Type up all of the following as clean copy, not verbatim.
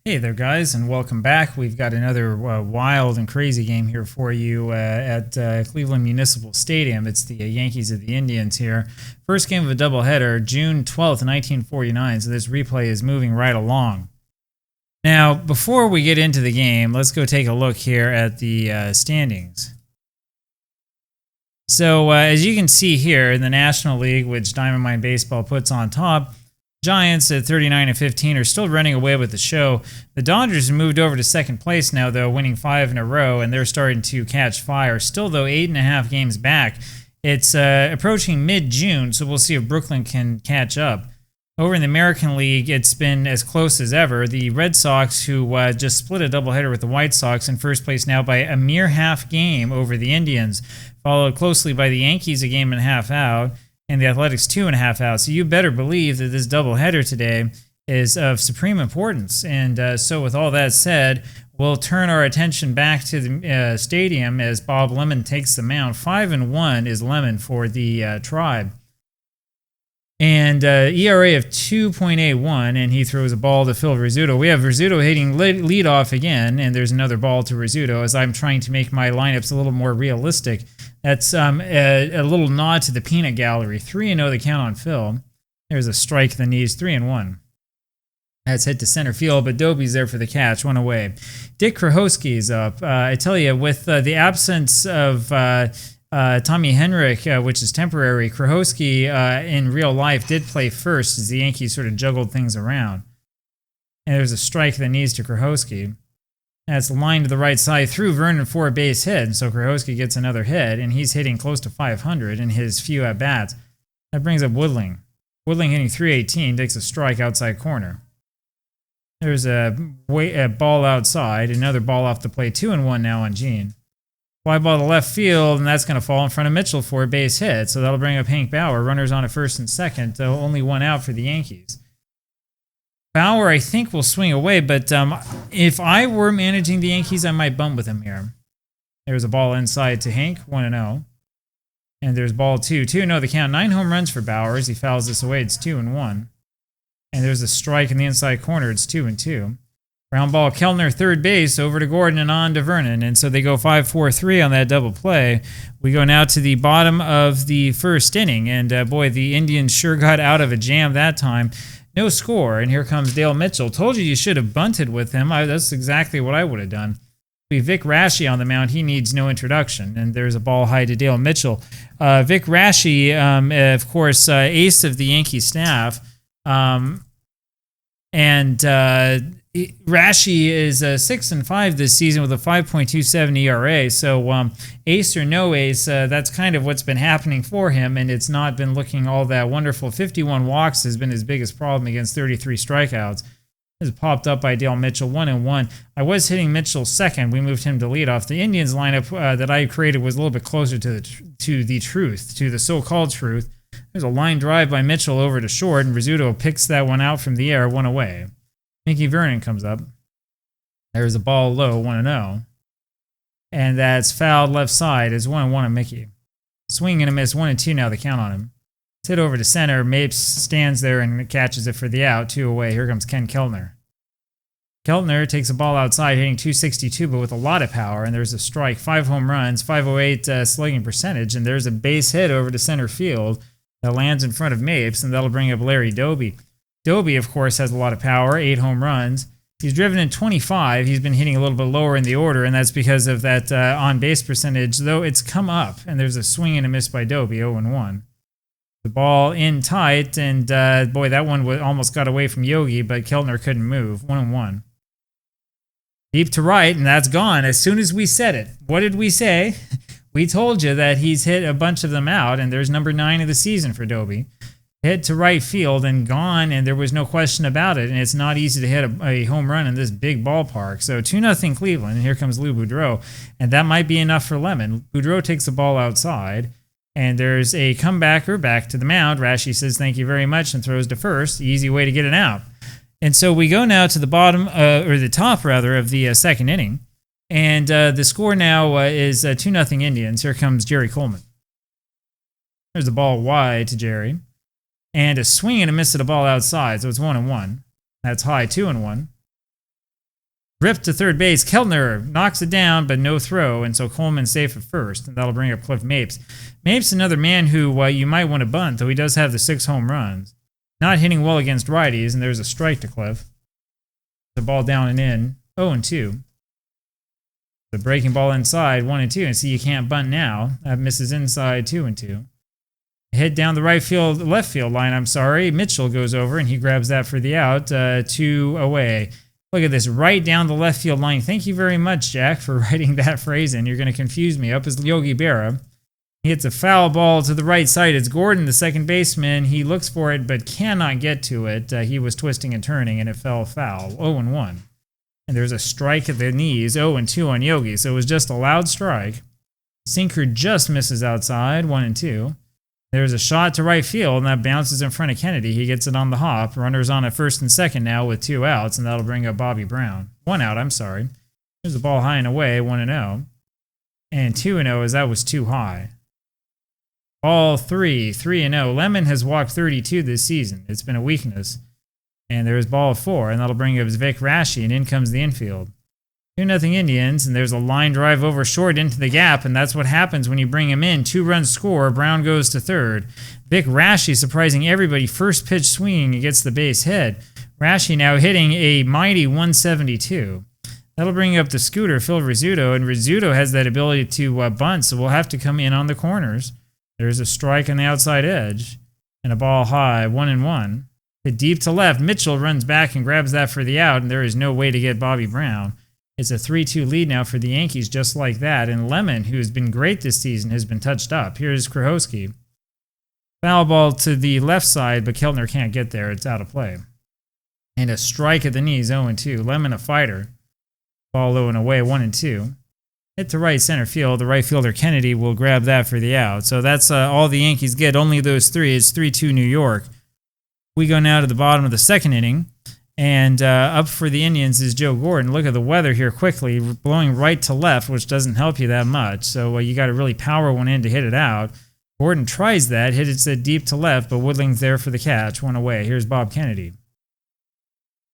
Hey there, guys, and welcome back. We've got another wild and crazy game here for you at Cleveland Municipal Stadium. It's the Yankees and the Indians here. First game of a doubleheader, June 12th, 1949, so this replay is moving right along. Now, before we get into the game, let's go take a look here at the standings. So, as you can see here in the National League, which Diamond Mine Baseball puts on top, Giants at 39-15 are still running away with the show. The Dodgers have moved over to second place now, though, winning 5 in a row, and they're starting to catch fire. Still, though, 8.5 games back. It's approaching mid-June, so we'll see if Brooklyn can catch up. Over in the American League, it's been as close as ever. The Red Sox, who just split a doubleheader with the White Sox, in first place now by a mere half game over the Indians, followed closely by the Yankees, a game and a half out, and the Athletics 2.5 out. So you better believe that this doubleheader today is of supreme importance. And so with all that said, we'll turn our attention back to the stadium as Bob Lemon takes the mound. 5-1 is Lemon for the Tribe. And ERA of 2.81, and he throws a ball to Phil Rizzuto. We have Rizzuto hitting lead off again, and there's another ball to Rizzuto as I'm trying to make my lineups a little more realistic. That's a little nod to the peanut gallery. 3-0 the count on Phil. There's a strike in the knees, 3-1. That's hit to center field, but Dobie's there for the catch, one away. Dick Krahowski's up. I tell you, with the absence of Tommy Henrich, which is temporary, Krahowski in real life did play first as the Yankees sort of juggled things around. And there's a strike that knees to Krahowski. That's lined to the right side through Vernon for a base hit, and so Krahowski gets another hit, and he's hitting close to 500 in his few at-bats. That brings up Woodling. Woodling hitting 318, takes a strike outside corner. There's a ball outside, another ball off the plate, 2-1 now on Gene. Fly ball to left field, and that's going to fall in front of Mitchell for a base hit. So that'll bring up Hank Bauer. Runners on at first and second, though only one out for the Yankees. Bauer, I think, will swing away, but if I were managing the Yankees, I might bump with him here. There's a ball inside to Hank, 1-0. And there's ball 2. 2-0 the count. 9 home runs for Bauer. As he fouls this away, it's 2-1. And there's a strike in the inside corner. It's 2-2. Ground ball, Kellner, third base, over to Gordon and on to Vernon. And so they go 5-4-3 on that double play. We go now to the bottom of the first inning. And boy, the Indians sure got out of a jam that time. No score. And here comes Dale Mitchell. Told you should have bunted with him. That's exactly what I would have done. Vic Rashi on the mound. He needs no introduction. And there's a ball high to Dale Mitchell. Vic Rashi, of course, ace of the Yankee staff. Rashi is 6-5 this season with a 5.27 ERA. So ace or no ace, that's kind of what's been happening for him, and it's not been looking all that wonderful. 51 walks has been his biggest problem against 33 strikeouts. This is popped up by Dale Mitchell, 1-1. I was hitting Mitchell second. We moved him to leadoff. The Indians lineup that I created was a little bit closer to the so-called truth. There's a line drive by Mitchell over to short, and Rizzuto picks that one out from the air, one away. Mickey Vernon comes up. There's a ball low, 1-0. And that's fouled left side. It's 1-1 on Mickey. Swing and a miss, 1-2 now the count on him. It's hit over to center. Mapes stands there and catches it for the out, 2 away. Here comes Ken Keltner. Keltner takes a ball outside, hitting 262, but with a lot of power. And there's a strike, 5 home runs, 508 slugging percentage. And there's a base hit over to center field that lands in front of Mapes, and that'll bring up Larry Doby. Doby, of course, has a lot of power, 8 home runs. He's driven in 25. He's been hitting a little bit lower in the order, and that's because of that on-base percentage, though it's come up, and there's a swing and a miss by Doby, 0-1. The ball in tight, and boy, that one almost got away from Yogi, but Keltner couldn't move, 1-1. Deep to right, and that's gone as soon as we said it. What did we say? We told you that he's hit a bunch of them out, and there's number 9 of the season for Doby. Hit to right field and gone, and there was no question about it. And it's not easy to hit a home run in this big ballpark. So 2-0 Cleveland, and here comes Lou Boudreau. And that might be enough for Lemon. Boudreau takes the ball outside, and there's a comebacker back to the mound. Rashi says thank you very much and throws to first. Easy way to get it out. And so we go now to the bottom, or the top rather, of the second inning. And the score now is 2-0 Indians. Here comes Jerry Coleman. There's the ball wide to Jerry. And a swing and a miss at a ball outside, so it's 1-1. That's high, 2-1. Ripped to third base. Keltner knocks it down, but no throw, and so Coleman's safe at first, and that'll bring up Cliff Mapes. Mapes, another man who you might want to bunt, though he does have the 6 home runs. Not hitting well against righties, and there's a strike to Cliff. The ball down and in, 0-2. The breaking ball inside, 1-2, and see you can't bunt now. That misses inside, 2-2. Hit down the left field line, I'm sorry. Mitchell goes over, and he grabs that for the out, 2 away. Look at this, right down the left field line. Thank you very much, Jack, for writing that phrase in. You're going to confuse me. Up is Yogi Berra. He hits a foul ball to the right side. It's Gordon, the second baseman. He looks for it, but cannot get to it. He was twisting and turning, and it fell foul. 0-1. And there's a strike at the knees. 0-2 on Yogi. So it was just a loud strike. Sinker just misses outside. 1-2. There's a shot to right field, and that bounces in front of Kennedy. He gets it on the hop. Runners on at first and second now with 2 outs, and that'll bring up Bobby Brown. 1 out, I'm sorry. There's the ball high and away, 1-0. And 2-0 as that was too high. Ball 3-0. Lemon has walked 32 this season. It's been a weakness. And there's ball 4, and that'll bring up Vic Rashi, and in comes the infield. 2-0 Indians, and there's a line drive over short into the gap, and that's what happens when you bring him in. 2 runs score, Brown goes to third. Vic Rashi surprising everybody. First pitch swinging, he gets the base hit. Rashi now hitting a mighty 172. That'll bring up the scooter, Phil Rizzuto, and Rizzuto has that ability to bunt, so we'll have to come in on the corners. There's a strike on the outside edge, and a ball high, 1-1. Hit deep to left. Mitchell runs back and grabs that for the out, and there is no way to get Bobby Brown. It's a 3-2 lead now for the Yankees, just like that. And Lemon, who has been great this season, has been touched up. Here's Krajewski. Foul ball to the left side, but Keltner can't get there. It's out of play. And a strike at the knees, 0-2. Lemon a fighter. Ball low and away, 1-2. Hit to right center field. The right fielder Kennedy will grab that for the out. So that's all the Yankees get. Only those 3. It's 3-2 New York. We go now to the bottom of the second inning. And up for the Indians is Joe Gordon. Look at the weather here quickly, blowing right to left, which doesn't help you that much. So you got to really power one in to hit it out. Gordon tries that, hit it deep to left, but Woodling's there for the catch, 1 away. Here's Bob Kennedy.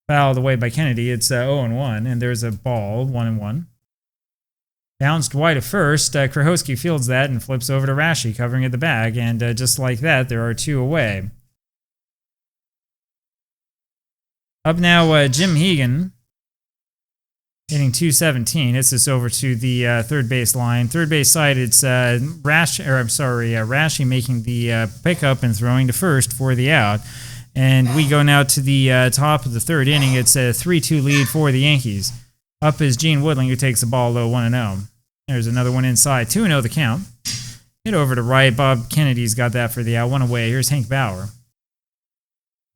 Fouled away by Kennedy. It's 0-1, and there's a ball, 1-1. Bounced wide at first. Krajewski fields that and flips over to Rashi, covering at the bag. And just like that, there are 2 away. Up now, Jim Hegan, hitting 217. Hits this over to the third base line. Third base side, it's Rashi making the pickup and throwing to first for the out. And we go now to the top of the third inning. It's a 3-2 lead for the Yankees. Up is Gene Woodling, who takes the ball low, 1-0. There's another one inside, 2-0 the count. Hit over to right. Bob Kennedy's got that for the out, 1 away. Here's Hank Bauer.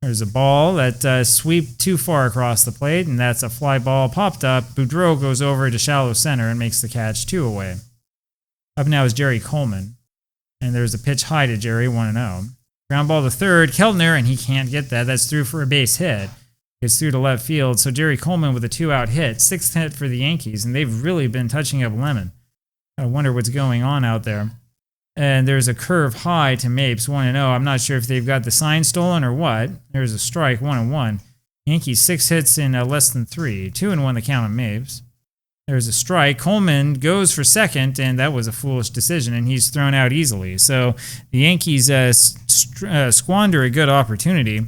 There's a ball that sweep too far across the plate, and that's a fly ball popped up. Boudreau goes over to shallow center and makes the catch, 2 away. Up now is Jerry Coleman, and there's a pitch high to Jerry, 1-0. Ground ball to third, Keltner, and he can't get that. That's through for a base hit. Gets through to left field, so Jerry Coleman with a 2-out hit, 6th hit for the Yankees, and they've really been touching up Lemon. I wonder what's going on out there. And there's a curve high to Mapes, 1-0. I'm not sure if they've got the sign stolen or what. There's a strike, 1-1. Yankees 6 hits in less than 3. 2-1 the count on Mapes. There's a strike. Coleman goes for second, and that was a foolish decision, and he's thrown out easily. So the Yankees squander a good opportunity.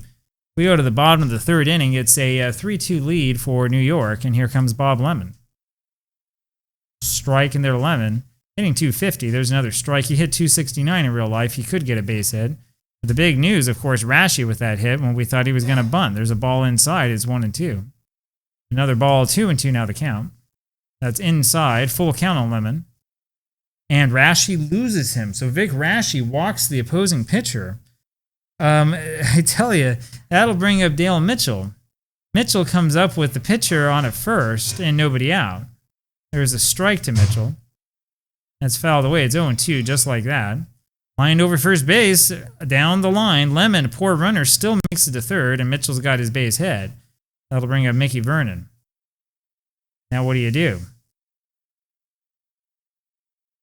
We go to the bottom of the third inning. It's a 3-2 lead for New York, and here comes Bob Lemon. Strike in there, Lemon. Hitting 250, there's another strike. He hit 269 in real life. He could get a base hit. But the big news, of course, Rashi with that hit when we thought he was going to bunt. There's a ball inside. It's 1-2. Another ball, 2-2 now the count. That's inside. Full count on Lemon. And Rashi loses him. So Vic Rashi walks the opposing pitcher. I tell you, that'll bring up Dale Mitchell. Mitchell comes up with the pitcher on at first and nobody out. There's a strike to Mitchell. That's fouled away. It's 0-2, just like that. Lined over first base, down the line. Lemon, a poor runner, still makes it to third, and Mitchell's got his base hit. That'll bring up Mickey Vernon. Now what do?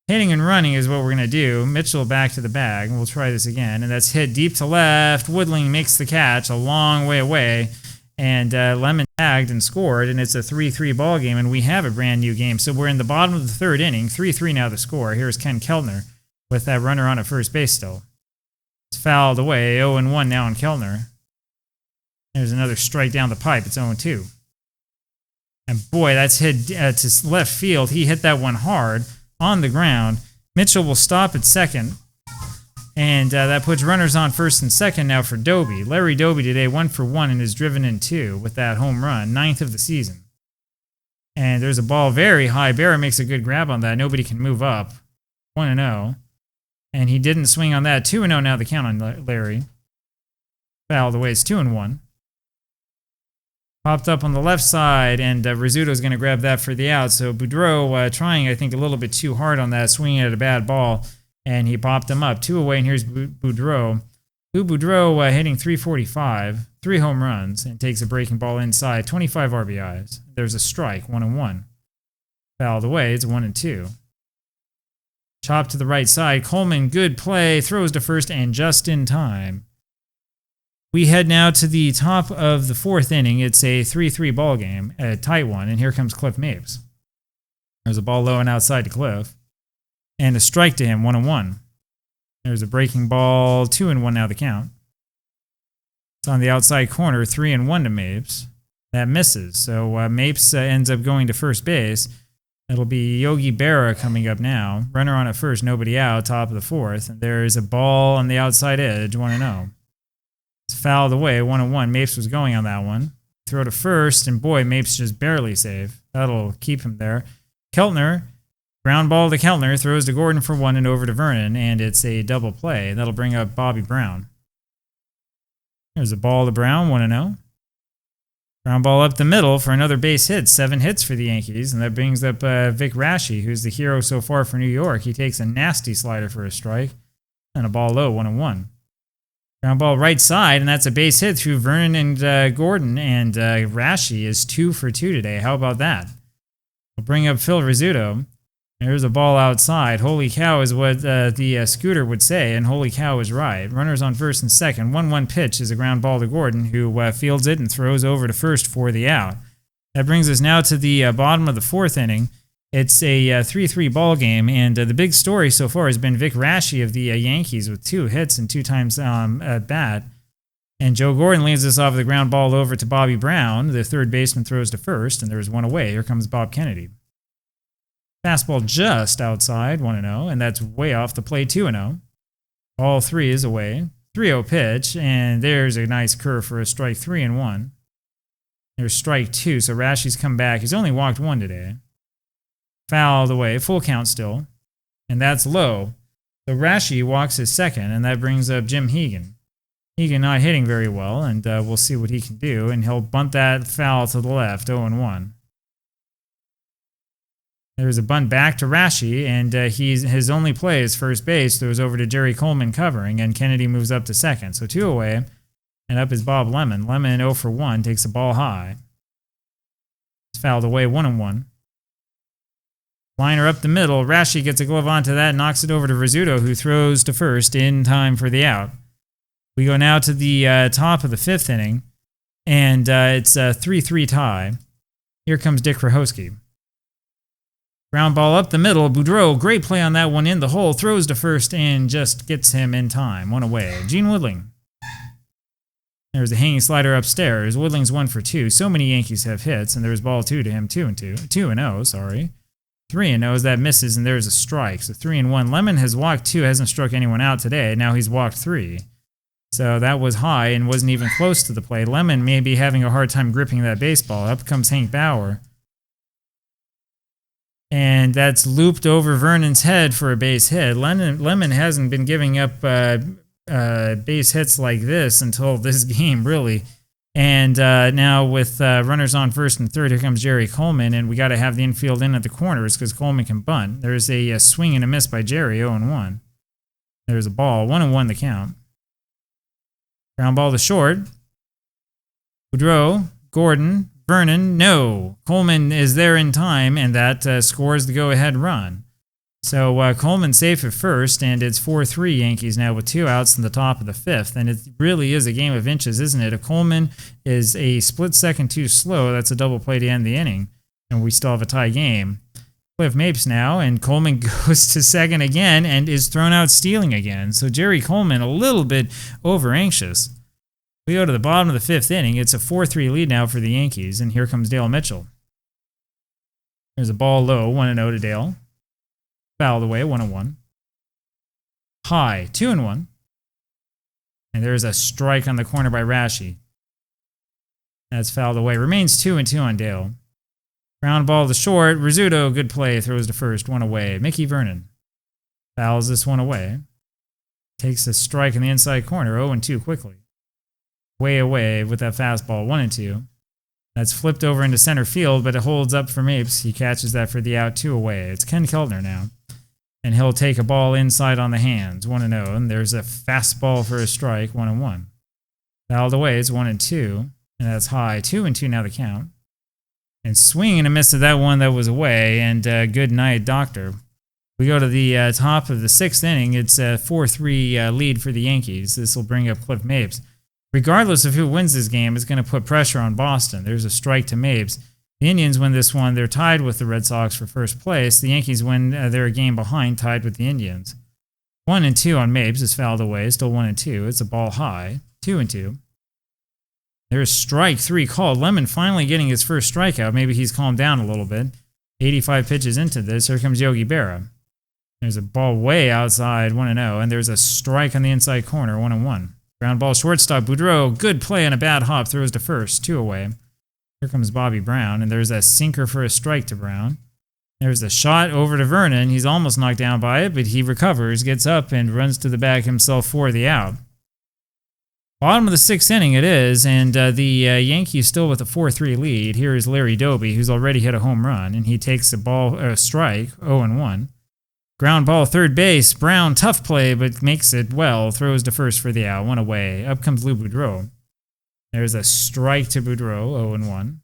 Hitting and running is what we're going to do. Mitchell back to the bag, and we'll try this again. And that's hit deep to left. Woodling makes the catch a long way away. And Lemon tagged and scored, and it's a 3-3 ball game, and we have a brand new game. So we're in the bottom of the third inning, 3-3 now the score. Here's Ken Keltner with that runner on at first base still. It's fouled away, 0-1 now on Keltner. There's another strike down the pipe, it's 0-2. And boy, that's hit to left field. He hit that one hard on the ground. Mitchell will stop at second. And that puts runners on first and second now for Doby. Larry Doby today 1 for 1 and is driven in 2 with that home run, 9th of the season. And there's a ball very high. Barra makes a good grab on that. Nobody can move up. 1-0. And he didn't swing on that. 2-0 now the count on Larry. Fouled away. It's 2-1. Popped up on the left side, and Rizzuto's going to grab that for the out. So Boudreau trying, I think, a little bit too hard on that, swinging at a bad ball. And he popped him up. 2 away, and here's Boudreau. Boudreau hitting .345, 3 home runs, and takes a breaking ball inside, 25 RBIs. There's a strike, 1-1. Fouled away, it's 1-2. Chop to the right side. Coleman, good play, throws to first, and just in time. We head now to the top of the 4th inning. It's a 3-3 ball game, a tight one, and here comes Cliff Mapes. There's a ball low and outside to Cliff. And a strike to him, 1-1. There's a breaking ball, 2-1 now the count. It's on the outside corner, 3-1 to Mapes. That misses, so Mapes ends up going to first base. It'll be Yogi Berra coming up now. Runner on at first, nobody out, top of the 4th. And there's a ball on the outside edge, 1-0. It's fouled away, 1-1. Mapes was going on that one. Throw to first, and boy, Mapes just barely safe. That'll keep him there. Keltner. Ground ball to Keltner, throws to Gordon for 1 and over to Vernon, and it's a double play. That'll bring up Bobby Brown. There's a ball to Brown, 1-0. Ground ball up the middle for another base hit, 7 hits for the Yankees, and that brings up Vic Raschi, who's the hero so far for New York. He takes a nasty slider for a strike, and a ball low, 1-1. Ground ball right side, and that's a base hit through Vernon and Gordon, and Raschi is 2 for 2 today. How about that? We'll bring up Phil Rizzuto. There's a ball outside. Holy cow is what the scooter would say, and holy cow is right. Runners on first and second. 1-1 pitch is a ground ball to Gordon, who fields it and throws over to first for the out. That brings us now to the bottom of the 4th inning. It's a 3-3 ball game, and the big story so far has been Vic Raschi of the Yankees with 2 hits and 2 times at bat. And Joe Gordon leads us off the ground ball over to Bobby Brown. The third baseman throws to first, and there's 1 away. Here comes Bob Kennedy. Fastball just outside, 1-0, and that's way off the plate, 2-0. All 3 is away. 3-0 pitch, and there's a nice curve for a strike, 3-1. There's strike 2, so Raschi's come back. He's only walked 1 today. Fouled away, full count still, and that's low. So Raschi walks his second, and that brings up Jim Hegan. Hegan not hitting very well, and we'll see what he can do, and he'll bunt that foul to the left, 0-1. There's a bunt back to Raschi, and his only play is first base. Throws over to Jerry Coleman covering, and Kennedy moves up to second. So 2 away, and up is Bob Lemon. Lemon 0 for 1, takes the ball high. It's fouled away, 1-1. Liner up the middle. Raschi gets a glove onto that, knocks it over to Rizzuto, who throws to first in time for the out. We go now to the top of the 5th inning, and it's a 3-3 tie. Here comes Dick Rehosky. Ground ball up the middle. Boudreau, great play on that one in the hole. Throws to first and just gets him in time. 1 away. Gene Woodling. There's a hanging slider upstairs. Woodling's 1 for 2. So many Yankees have hits, and there's ball 2 to him. 2-0, sorry. 3-0, that misses, and there's a strike. So 3-1. Lemon has walked 2, hasn't struck anyone out today. Now he's walked 3. So that was high and wasn't even close to the plate. Lemon may be having a hard time gripping that baseball. Up comes Hank Bauer. And that's looped over Vernon's head for a base hit. Lemon hasn't been giving up base hits like this until this game, really. And now with runners on first and third, here comes Jerry Coleman, and we got to have the infield in at the corners because Coleman can bunt. There's a swing and a miss by Jerry, 0-1. There's a ball, 1-1 the count. Ground ball to short. Boudreau, Gordon, Vernon, no. Coleman is there in time, and that scores the go-ahead run. So Coleman safe at first, and it's 4-3 Yankees now with 2 outs in the top of the 5th. And it really is a game of inches, isn't it? If Coleman is a split second too slow, that's a double play to end the inning, and we still have a tie game. Cliff Mapes now, and Coleman goes to second again and is thrown out stealing again. So Jerry Coleman a little bit over anxious. We go to the bottom of the 5th inning. It's a 4-3 lead now for the Yankees, and here comes Dale Mitchell. There's a ball low, 1-0 to Dale. Fouled away, 1-1. High, 2-1. And there's a strike on the corner by Rashi. That's fouled away. Remains 2-2 on Dale. Ground ball to short. Rizzuto, good play, throws to first, 1 away. Mickey Vernon fouls this one away. Takes a strike in the inside corner, 0-2 quickly. Way away with that fastball, 1-2. That's flipped over into center field, but it holds up for Mapes. He catches that for the out, 2 away. It's Ken Keltner now. And he'll take a ball inside on the hands, 1-0. And there's a fastball for a strike, 1-1. Fouled away, it's 1-2. And that's high, 2-2 now the count. And swing and a miss of that one that was away. And good night, Doctor. We go to the top of the 6th inning. It's a 4-3 lead for the Yankees. This will bring up Cliff Mapes. Regardless of who wins this game, it's going to put pressure on Boston. There's a strike to Mapes. The Indians win this one. They're tied with the Red Sox for first place. The Yankees win. They're a game behind, tied with the Indians. 1-2 on Mapes is fouled away. Still 1-2. It's a ball high. 2-2. There's strike 3 called. Lemon finally getting his first strikeout. Maybe he's calmed down a little bit. 85 pitches into this. Here comes Yogi Berra. There's a ball way outside, 1-0. And there's a strike on the inside corner, 1-1. Ground ball shortstop. Boudreau, good play on a bad hop. Throws to first, 2 away. Here comes Bobby Brown, and there's a sinker for a strike to Brown. There's a shot over to Vernon. He's almost knocked down by it, but he recovers, gets up, and runs to the bag himself for the out. Bottom of the 6th inning it is, and the Yankees still with a 4-3 lead. Here is Larry Doby, who's already hit a home run, and he takes a strike, 0-1. Ground ball, third base. Brown, tough play, but makes it well. Throws to first for the out, 1 away. Up comes Lou Boudreau. There's a strike to Boudreau, 0-1.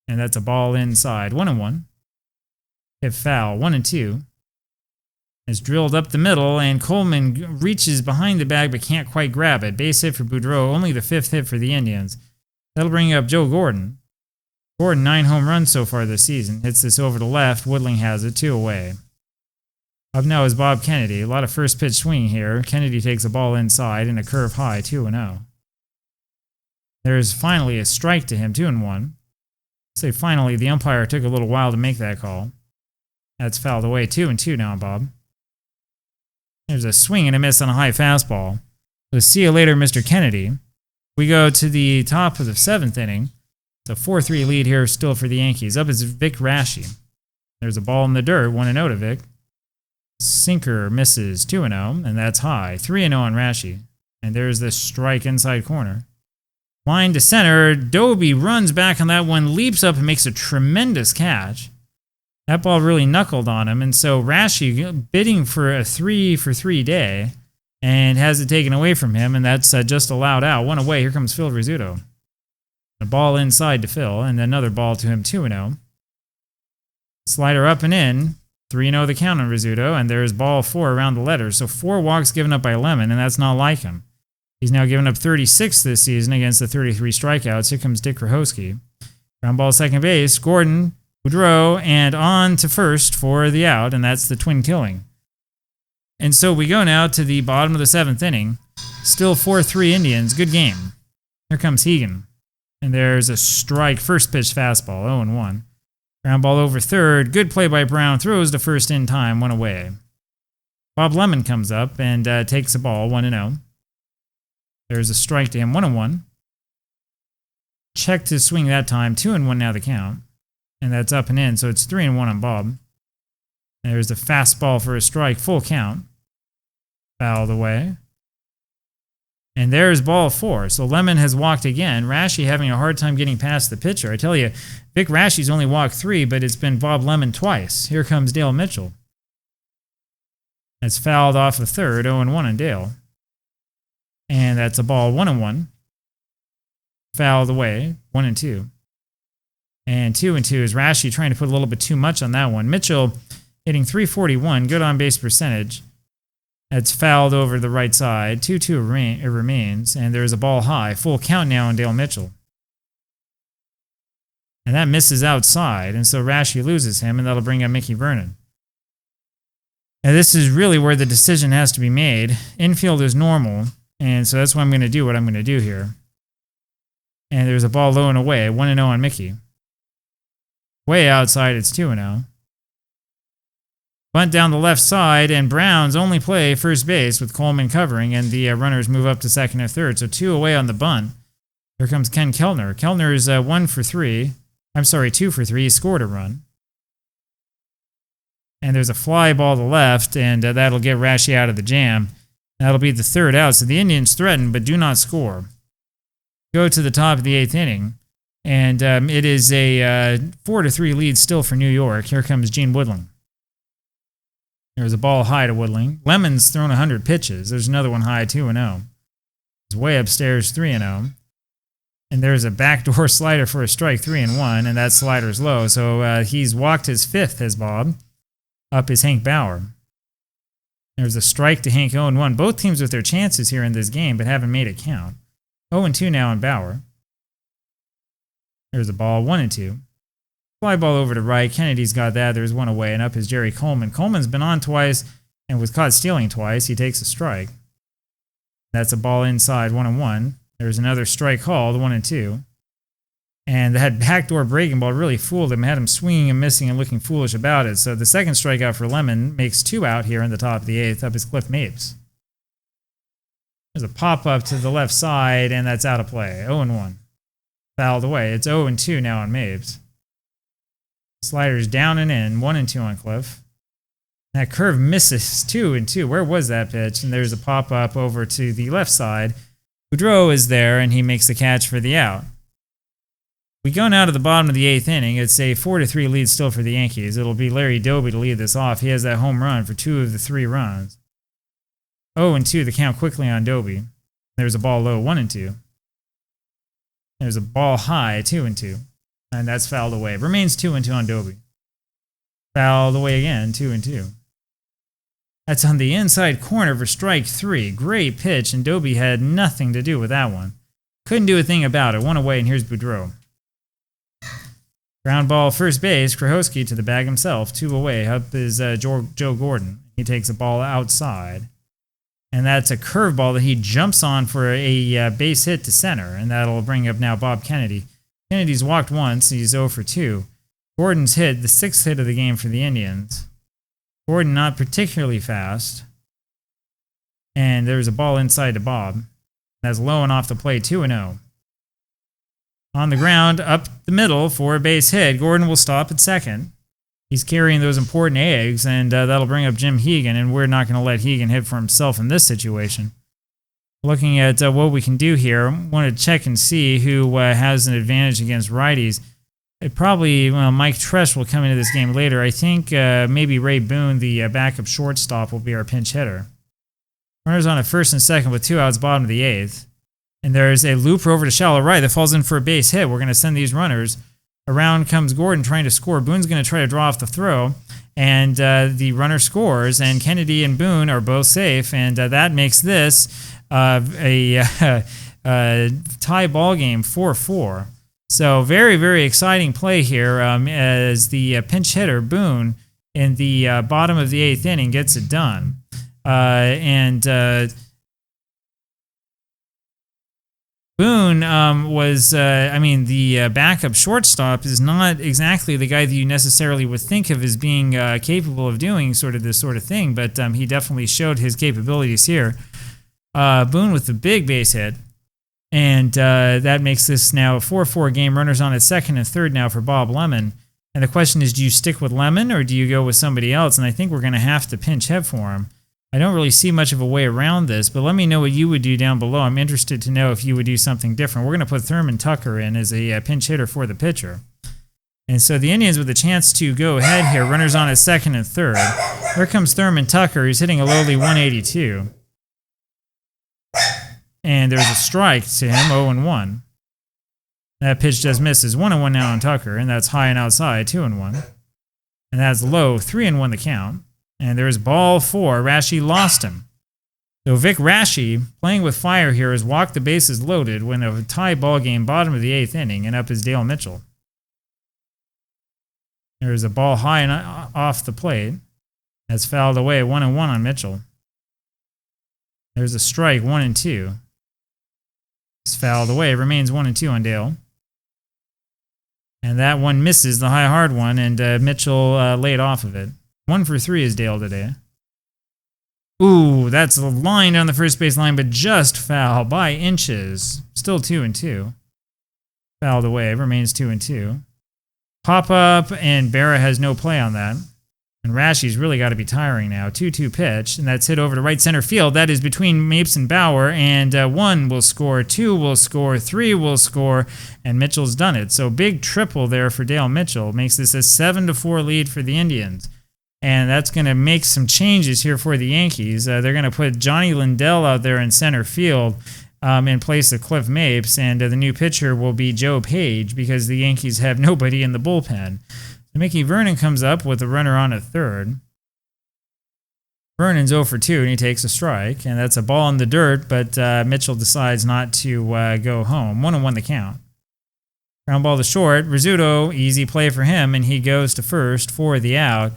And that's a ball inside, 1-1. Hit foul, 1-2. It's drilled up the middle, and Coleman reaches behind the bag but can't quite grab it. Base hit for Boudreau, only the 5th hit for the Indians. That'll bring up Joe Gordon. Gordon, 9 home runs so far this season. Hits this over to left. Woodling has it, 2 away. Up now is Bob Kennedy. A lot of first pitch swinging here. Kennedy takes a ball inside and a curve high, 2-0. There's finally a strike to him, 2-1. Say finally, the umpire took a little while to make that call. That's fouled away, 2-2 now, Bob. There's a swing and a miss on a high fastball. We'll see you later, Mr. Kennedy. We go to the top of the 7th inning. It's a 4-3 lead here still for the Yankees. Up is Vic Rashi. There's a ball in the dirt, 1-0 to Vic. Sinker misses, 2-0, and that's high. 3-0 on Rashi. And there's this strike inside corner. Line to center. Doby runs back on that one, leaps up and makes a tremendous catch. That ball really knuckled on him, and so Rashi bidding for a 3-for-3 day and has it taken away from him, and that's just allowed out. 1 away. Here comes Phil Rizzuto. A ball inside to Phil, and another ball to him, 2-0. Slider up and in. 3-0 the count on Rizzuto, and there's ball 4 around the letters. So 4 walks given up by Lemon, and that's not like him. He's now given up 36 this season against the 33 strikeouts. Here comes Dick Rehosky. Ground ball second base. Gordon, Boudreau, and on to first for the out, and that's the twin killing. And so we go now to the bottom of the 7th inning. Still 4-3 Indians. Good game. Here comes Hegan. And there's a strike. First pitch fastball, 0-1. Ground ball over third. Good play by Brown. Throws to first in time. 1 away. Bob Lemon comes up and takes the ball. 1-0. There's a strike to him. 1-1. Checked his swing that time. 2-1 now the count. And that's up and in. So it's 3-1 on Bob. There's a fastball for a strike. Full count. Fouled away. And there's ball 4. So Lemon has walked again. Rashi having a hard time getting past the pitcher. I tell you, Vic Rashi's only walked 3, but it's been Bob Lemon twice. Here comes Dale Mitchell. That's fouled off of third. 0-1 on Dale. And that's a ball 1-1. Fouled away. 1-2. And 2-2 is Rashi trying to put a little bit too much on that one. Mitchell hitting 341, good on base percentage. That's fouled over the right side. 2-2 it remains, and there's a ball high. Full count now on Dale Mitchell. And that misses outside, and so Rashi loses him, and that'll bring up Mickey Vernon. And this is really where the decision has to be made. Infield is normal, and so that's why I'm going to do what I'm going to do here. And there's a ball low and away, 1-0 on Mickey. Way outside, it's 2-0. Bunt down the left side, and Browns only play first base with Coleman covering, and the runners move up to second or third. So 2 away on the bunt. Here comes Ken Kellner. Kellner is 1 for 3. I'm sorry, 2 for 3. He scored a run. And there's a fly ball to left, and that'll get Rashi out of the jam. That'll be the 3rd out. So the Indians threaten, but do not score. Go to the top of the 8th inning, and it is a 4-3 lead still for New York. Here comes Gene Woodling. There's a ball high to Woodling. Lemon's thrown 100 pitches. There's another one high, 2-0. It's way upstairs, 3-0. And there's a backdoor slider for a strike, 3-1, and that slider's low. So he's walked his 5th, has Bob. Up is Hank Bauer. There's a strike to Hank, 0-1. Both teams with their chances here in this game, but haven't made it count. 0-2 now on Bauer. There's a ball, 1-2. Fly ball over to right. Kennedy's got that. There's 1 away, and up is Jerry Coleman. Coleman's been on twice and was caught stealing twice. He takes a strike. That's a ball inside, 1-1. There's another strike called, 1-2. And that backdoor breaking ball really fooled him, had him swinging and missing and looking foolish about it. So the second strikeout for Lemon makes 2 out here in the top of the 8th. Up is Cliff Mapes. There's a pop-up to the left side, and that's out of play. 0-1. Fouled away. It's 0-2 now on Mapes. Sliders down and in. 1-2 on Cliff. That curve misses. 2-2. Where was that pitch? And there's a pop-up over to the left side. Boudreau is there, and he makes the catch for the out. We go now to the bottom of the 8th inning. It's a 4-3 lead still for the Yankees. It'll be Larry Doby to lead this off. He has that home run for 2 of the 3 runs. 0-2, the count quickly on Doby. There's a ball low, 1-2. There's a ball high, 2-2. And that's fouled away. Remains 2-2 on Doby. Fouled away again, 2-2. That's on the inside corner for strike 3. Great pitch, and Doby had nothing to do with that one. Couldn't do a thing about it. 1 away, and here's Boudreau. Ground ball, first base, Krahowski to the bag himself. 2 away, up is Joe Gordon. He takes a ball outside. And that's a curveball that he jumps on for a base hit to center, and that'll bring up now Bob Kennedy. Kennedy's walked once, he's 0 for 2. Gordon's hit, the 6th hit of the game for the Indians. Gordon not particularly fast. And there's a ball inside to Bob. That's low and off the plate, 2-0. On the ground, up the middle for a base hit. Gordon will stop at second. He's carrying those important eggs, and that'll bring up Jim Hegan, and we're not going to let Hegan hit for himself in this situation. Looking at what we can do here, I want to check and see who has an advantage against righties. Mike Tresh will come into this game later. I think maybe Ray Boone, the backup shortstop, will be our pinch hitter. Runners on at first and second with 2 outs, bottom of the 8th. And there's a looper over to shallow right that falls in for a base hit. We're going to send these runners. Around comes Gordon trying to score. Boone's going to try to draw off the throw. And the runner scores. And Kennedy and Boone are both safe. And that makes this a tie ball game, 4-4. So very, very exciting play here as the pinch hitter, Boone, in the bottom of the 8th inning gets it done. Boone the backup shortstop is not exactly the guy that you necessarily would think of as being capable of doing this sort of thing, but he definitely showed his capabilities here. Boone with the big base hit, and that makes this now a 4-4 game. Runners on at second and third now for Bob Lemon. And the question is, do you stick with Lemon or do you go with somebody else? And I think we're going to have to pinch hit for him. I don't really see much of a way around this, but let me know what you would do down below. I'm interested to know if you would do something different. We're going to put Thurman Tucker in as a pinch hitter for the pitcher. And so the Indians with a chance to go ahead here. Runners on at second and third. Here comes Thurman Tucker. He's hitting a lowly 182. And there's a strike to him, 0-1. That pitch just misses. 1-1 now on Tucker, and that's high and outside, 2-1. And that's low, 3-1 the count. And there's ball 4. Rashi lost him. So Vic Rashi, playing with fire here, has walked the bases loaded when a tie ball game, bottom of the 8th inning, and up is Dale Mitchell. There's a ball high and off the plate. That's fouled away, 1-1 on Mitchell. There's a strike, 1-2. It's fouled away, remains 1-2 on Dale. And that one misses, the high hard one, and Mitchell laid off of it. 1 for 3 is Dale today. Ooh, that's a line down the first base line, but just foul by inches. Still 2-2. Fouled away, remains 2-2. Pop up, and Berra has no play on that. And Rashi's really got to be tiring now. 2-2 pitch, and that's hit over to right center field. That is between Mapes and Bauer, and 1 will score, 2 will score, 3 will score, and Mitchell's done it. So big triple there for Dale Mitchell. Makes this a 7-4 lead for the Indians. And that's going to make some changes here for the Yankees. They're going to put Johnny Lindell out there in center field in place of Cliff Mapes, and the new pitcher will be Joe Page because the Yankees have nobody in the bullpen. So Mickey Vernon comes up with a runner on at third. Vernon's 0 for 2, and he takes a strike, and that's a ball in the dirt, but Mitchell decides not to go home. 1-1 the count. Ground ball to short. Rizzuto, easy play for him, and he goes to first for the out.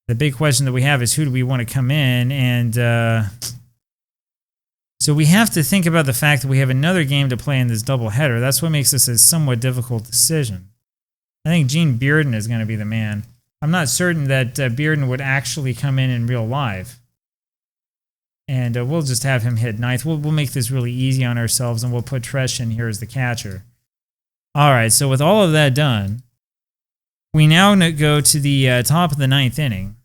The big question that we have is who do we want to come in? And so we have to think about the fact that we have another game to play in this doubleheader. That's what makes this a somewhat difficult decision. I think Gene Bearden is going to be the man. I'm not certain that Bearden would actually come in real life. And we'll just have him hit ninth. We'll make this really easy on ourselves, and we'll put Tresh in here as the catcher. All right, so with all of that done, we now go to the top of the 9th inning.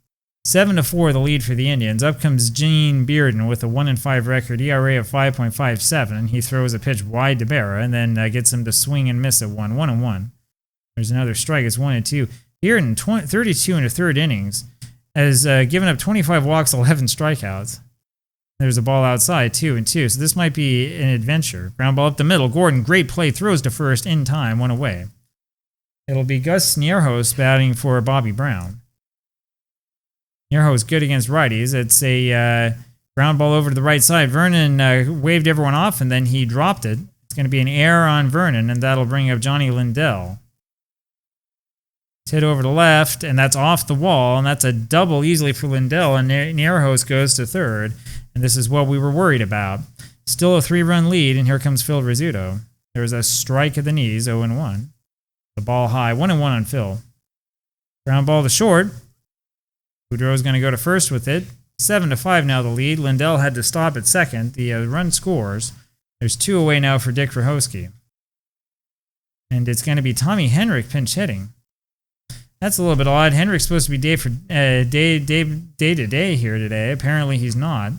7-4 the lead for the Indians. Up comes Gene Bearden with a 1-5 record, ERA of 5.57. He throws a pitch wide to Berra and then gets him to swing and miss at 1-1. There's another strike. It's 1-2. Bearden, 32 in the 3rd innings, has given up 25 walks, 11 strikeouts. There's a ball outside, 2-2. So this might be an adventure. Ground ball up the middle. Gordon, great play, throws to first in time, 1 away. It'll be Gus Nierhos batting for Bobby Brown. Nierhos good against righties. It's a ground ball over to the right side. Vernon waved everyone off, and then he dropped it. It's going to be an error on Vernon, and that'll bring up Johnny Lindell. It's hit over to left, and that's off the wall, and that's a double easily for Lindell, and Nierhos goes to third, and this is what we were worried about. Still a 3-run lead, and here comes Phil Rizzuto. There's a strike at the knees, 0-1. The ball high, 1-1 on Phil. Ground ball to short. Boudreau's going to go to first with it. 7-5 now the lead. Lindell had to stop at second. The run scores. There's 2 away now for Dick Rehosky. And it's going to be Tommy Henrich pinch hitting. That's a little bit odd. Henrich's supposed to be day to day here today. Apparently he's not.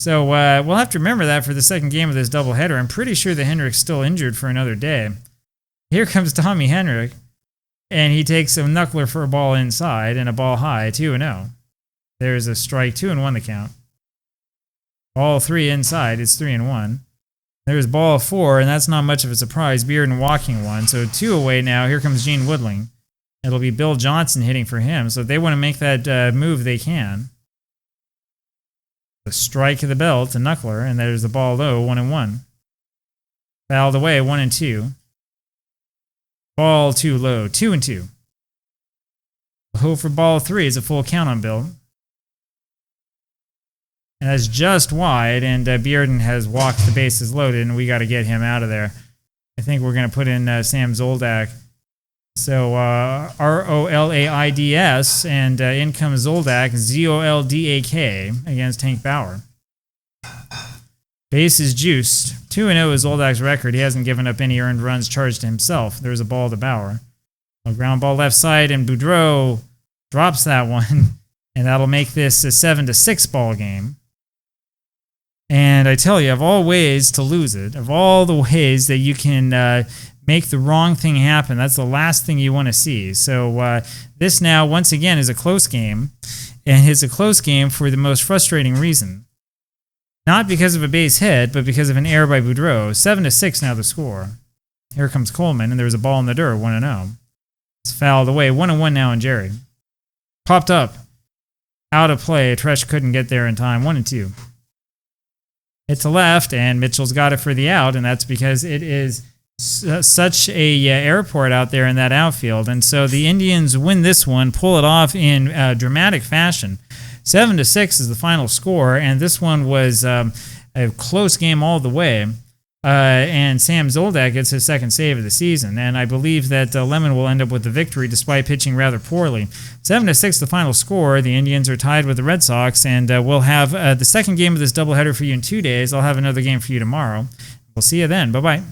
So we'll have to remember that for the second game of this doubleheader. I'm pretty sure that Henrich's still injured for another day. Here comes Tommy Henrich. And he takes a knuckler for a ball inside and a ball high, 2-0. There's a strike, 2-1 the count. Ball 3 inside, it's 3-1. There's ball 4, and that's not much of a surprise. Bearden walking one, so 2 away now. Here comes Gene Woodling. It'll be Bill Johnson hitting for him, so if they want to make that move, they can. The strike of the belt, a knuckler, and there's the ball low, 1-1. Fouled away, 1-2. Ball 2 low, 2-2. Low for ball 3 is a full count on Bill. And that's just wide, and Bearden has walked the bases loaded, and we got to get him out of there. I think we're going to put in Sam Zoldak. So Rolaids, and in comes Zoldak, Zoldak against Hank Bauer. Base is juiced. 2-0 is Zoldak's record. He hasn't given up any earned runs charged to himself. There's a ball to Bauer. A ground ball left side, and Boudreau drops that one, and that'll make this a 7-6 ball game. And I tell you, of all ways to lose it, of all the ways that you can make the wrong thing happen, that's the last thing you want to see. So this now, once again, is a close game, and it's a close game for the most frustrating reason. Not because of a base hit, but because of an error by Boudreau. 7-6 now the score. Here comes Coleman, and there's a ball in the dirt, 1-0. It's fouled away, 1-1 now on Jerry. Popped up. Out of play. Tresh couldn't get there in time. 1-2. Hit to left, and Mitchell's got it for the out, and that's because it is such a airport out there in that outfield. And so the Indians win this one, pull it off in dramatic fashion. 7-6 is the final score, and this one was a close game all the way. And Sam Zoldak gets his second save of the season, and I believe that Lemon will end up with the victory despite pitching rather poorly. 7-6 the final score. The Indians are tied with the Red Sox, and we'll have the second game of this doubleheader for you in 2 days. I'll have another game for you tomorrow. We'll see you then. Bye-bye.